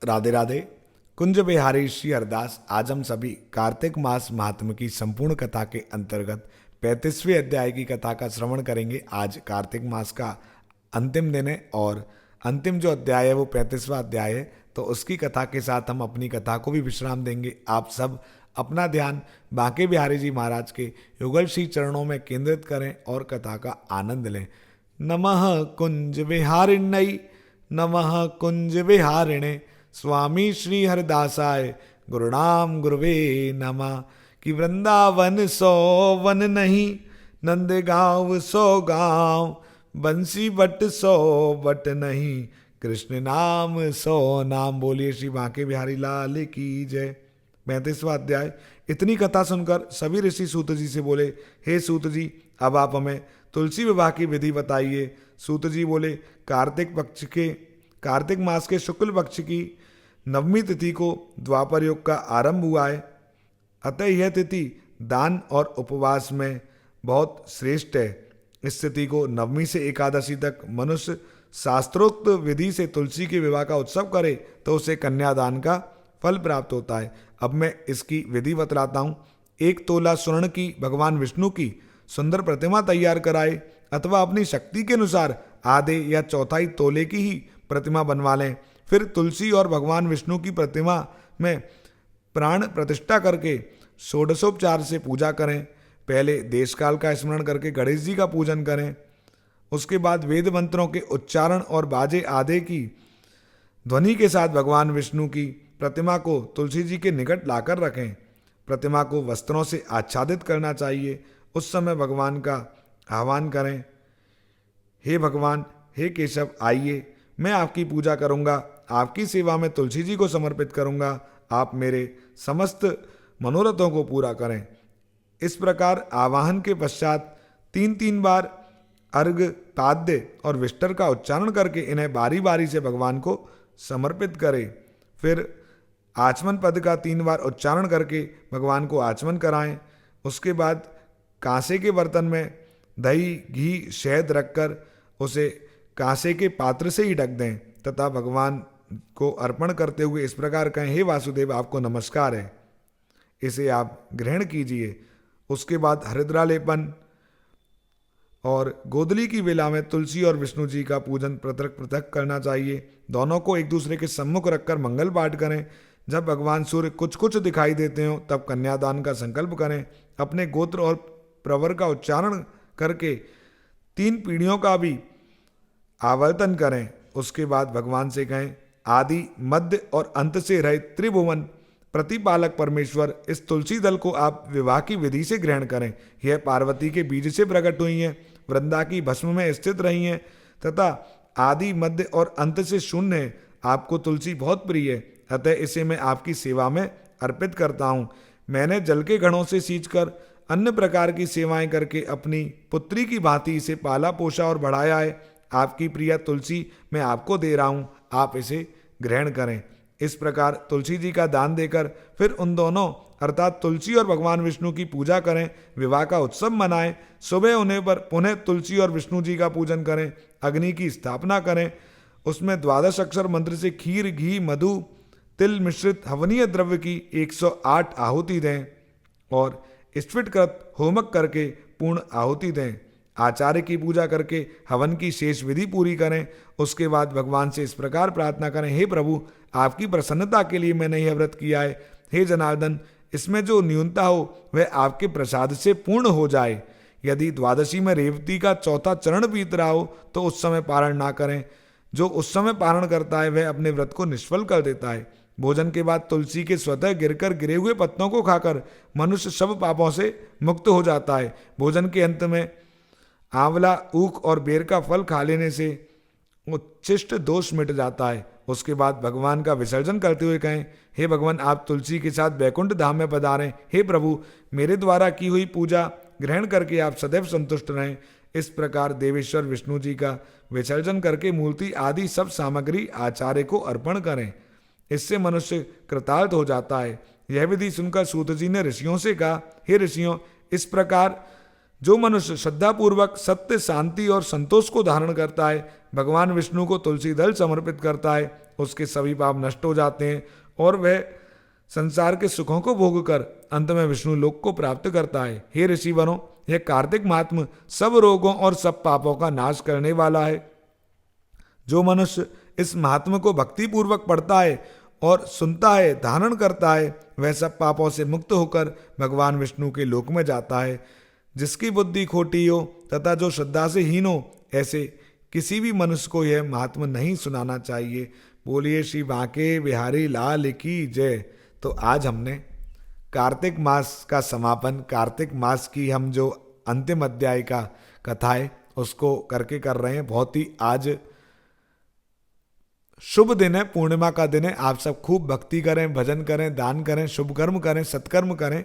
राधे राधे। कुंज बिहारी श्री हरदास। आज हम सभी कार्तिक मास महात्म्य की संपूर्ण कथा के अंतर्गत 35वें अध्याय की कथा का श्रवण करेंगे। आज कार्तिक मास का अंतिम दिन है और अंतिम जो अध्याय है वो 35वां अध्याय है, तो उसकी कथा के साथ हम अपनी कथा को भी विश्राम देंगे। आप सब अपना ध्यान बांके बिहारी जी महाराज के युगल श्री चरणों में केंद्रित करें और कथा का आनंद लें। नमः कुंज विहारिण्यै नमः कुंज विहारिणे स्वामी श्री हरदासाय गुरुनाम गुरुवे नमः। कि वृंदावन सो वन नहीं, नंदगांव सो गांव, बंसी बट सो बट नहीं, कृष्ण नाम सो नाम। बोलिए श्री बांके बिहारी लाल की जय। 35वां अध्याय। इतनी कथा सुनकर सभी ऋषि सूत जी से बोले, हे सूत जी, अब आप हमें तुलसी विवाह की विधि बताइए। सूत जी बोले, कार्तिक मास के शुक्ल पक्ष की नवमी तिथि को द्वापर युग का आरंभ हुआ है, अतः यह तिथि दान और उपवास में बहुत श्रेष्ठ है। इस तिथि को नवमी से एकादशी तक मनुष्य शास्त्रोक्त विधि से तुलसी के विवाह का उत्सव करे तो उसे कन्यादान का फल प्राप्त होता है। अब मैं इसकी विधि बतलाता हूँ। 1 तोला स्वर्ण की भगवान विष्णु की सुंदर प्रतिमा तैयार कराए अथवा अपनी शक्ति के अनुसार आधे या चौथाई तोले की ही प्रतिमा बनवा लें। फिर तुलसी और भगवान विष्णु की प्रतिमा में प्राण प्रतिष्ठा करके षोडशोपचार से पूजा करें। पहले देशकाल का स्मरण करके गणेश जी का पूजन करें। उसके बाद वेद मंत्रों के उच्चारण और बाजे आधे की ध्वनि के साथ भगवान विष्णु की प्रतिमा को तुलसी जी के निकट लाकर रखें। प्रतिमा को वस्त्रों से आच्छादित करना चाहिए। उस समय भगवान का आह्वान करें, हे भगवान, हे केशव, आइए, मैं आपकी पूजा करूंगा, आपकी सेवा में तुलसी जी को समर्पित करूंगा, आप मेरे समस्त मनोरथों को पूरा करें। इस प्रकार आवाहन के पश्चात 3 बार अर्घ, पाद्य और विष्टर का उच्चारण करके इन्हें बारी बारी से भगवान को समर्पित करें। फिर आचमन पद का 3 बार उच्चारण करके भगवान को आचमन कराएं। उसके बाद कांसे के बर्तन में दही, घी, शहद रखकर उसे कांसे के पात्र से ही ढक दें तथा भगवान को अर्पण करते हुए इस प्रकार कहें, हे वासुदेव, आपको नमस्कार है, इसे आप ग्रहण कीजिए। उसके बाद हरिद्रालेपन और गोदली की वेला में तुलसी और विष्णु जी का पूजन पृथक पृथक करना चाहिए। दोनों को एक दूसरे के सम्मुख रखकर मंगल पाठ करें। जब भगवान सूर्य कुछ कुछ दिखाई देते हो तब कन्यादान का संकल्प करें। अपने गोत्र और प्रवर का उच्चारण करके 3 पीढ़ियों का भी आवर्तन करें। उसके बाद भगवान से कहें, आदि, मध्य और अंत से रहित त्रिभुवन प्रतिपालक परमेश्वर, इस तुलसी दल को आप विवाह की विधि से ग्रहण करें। यह पार्वती के बीज से प्रकट हुई हैं, वृंदा की भस्म में स्थित रही हैं तथा आदि, मध्य और अंत से शून्य है। आपको तुलसी बहुत प्रिय है, अतः इसे मैं आपकी सेवा में अर्पित करता हूँ। मैंने जल के घड़ों से सींचकर अन्य प्रकार की सेवाएं करके अपनी पुत्री की भांति इसे पाला पोषा और बढ़ाया है। आपकी प्रिय तुलसी मैं आपको दे रहा हूँ, आप इसे ग्रहण करें। इस प्रकार तुलसी जी का दान देकर फिर उन दोनों अर्थात तुलसी और भगवान विष्णु की पूजा करें, विवाह का उत्सव मनाएं। सुबह होने पर पुनः तुलसी और विष्णु जी का पूजन करें, अग्नि की स्थापना करें, उसमें 12 अक्षर मंत्र से खीर, घी, मधु, तिल मिश्रित हवनीय द्रव्य की 108 आहुति दें और स्फटिकृत होमक करके पूर्ण आहुति दें। आचार्य की पूजा करके हवन की शेष विधि पूरी करें। उसके बाद भगवान से इस प्रकार प्रार्थना करें, हे प्रभु, आपकी प्रसन्नता के लिए मैंने यह व्रत किया है। हे जनार्दन, इसमें जो न्यूनता हो वह आपके प्रसाद से पूर्ण हो जाए। यदि द्वादशी में रेवती का 4था चरण बीत रहा हो तो उस समय पारण ना करें। जो उस समय पारण करता है वह अपने व्रत को निष्फल कर देता है। भोजन के बाद तुलसी के स्वतः गिरकर गिरे हुए पत्तों को खाकर मनुष्य सब पापों से मुक्त हो जाता है। भोजन के अंत में आंवला, ऊख और बेर का फल खा लेने से उच्छिष्ट दोष मिट जाता है। उसके बाद भगवान का विसर्जन करते हुए कहें, हे भगवान, आप तुलसी के साथ बैकुंठ धाम में पधारें। हे प्रभु, मेरे द्वारा की हुई पूजा ग्रहण करके आप सदैव संतुष्ट रहें। इस प्रकार देवेश्वर विष्णु जी का विसर्जन करके मूर्ति आदि सब सामग्री आचार्य को अर्पण करें। इससे मनुष्य कृतार्थ हो जाता है। यह विधि सुनकर सूत जी ने ऋषियों से कहा, हे ऋषियों, इस प्रकार जो मनुष्य श्रद्धापूर्वक सत्य, शांति और संतोष को धारण करता है भगवान विष्णु को तुलसी दल समर्पित करता है उसके सभी पाप नष्ट हो जाते हैं और वह संसार के सुखों को भोग कर अंत में विष्णु लोक को प्राप्त करता है। हे ऋषिवरों, यह कार्तिक महात्म सब रोगों और सब पापों का नाश करने वाला है। जो मनुष्य इस महात्म को भक्ति पूर्वक पढ़ता है और सुनता है, धारण करता है, वह सब पापों से मुक्त होकर भगवान विष्णु के लोक में जाता है। जिसकी बुद्धि खोटी हो तथा जो श्रद्धा से हीन हो, ऐसे किसी भी मनुष्य को यह महात्म नहीं सुनाना चाहिए। बोलिए श्री बांके बिहारी लाल की जय। तो आज हमने कार्तिक मास का समापन, कार्तिक मास की हम जो अंतिम अध्याय का कथा है उसको करके कर रहे हैं। बहुत ही आज शुभ दिन है, पूर्णिमा का दिन है। आप सब खूब भक्ति करें, भजन करें, दान करें, शुभ कर्म करें, सत्कर्म करें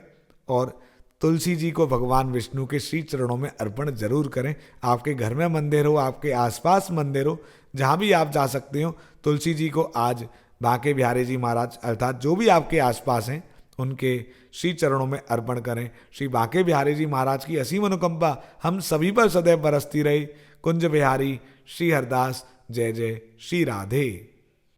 और तुलसी जी को भगवान विष्णु के श्री चरणों में अर्पण जरूर करें। आपके घर में मंदिर हो, आपके आसपास मंदिर हो, जहाँ भी आप जा सकते हो, तुलसी जी को आज बांके बिहारी जी महाराज अर्थात जो भी आपके आसपास हैं उनके श्री चरणों में अर्पण करें। श्री बांके बिहारी जी महाराज की असीम अनुकंपा हम सभी पर सदैव बरसती रहे। कुंज बिहारी श्री हरदास, जय जय श्री राधे।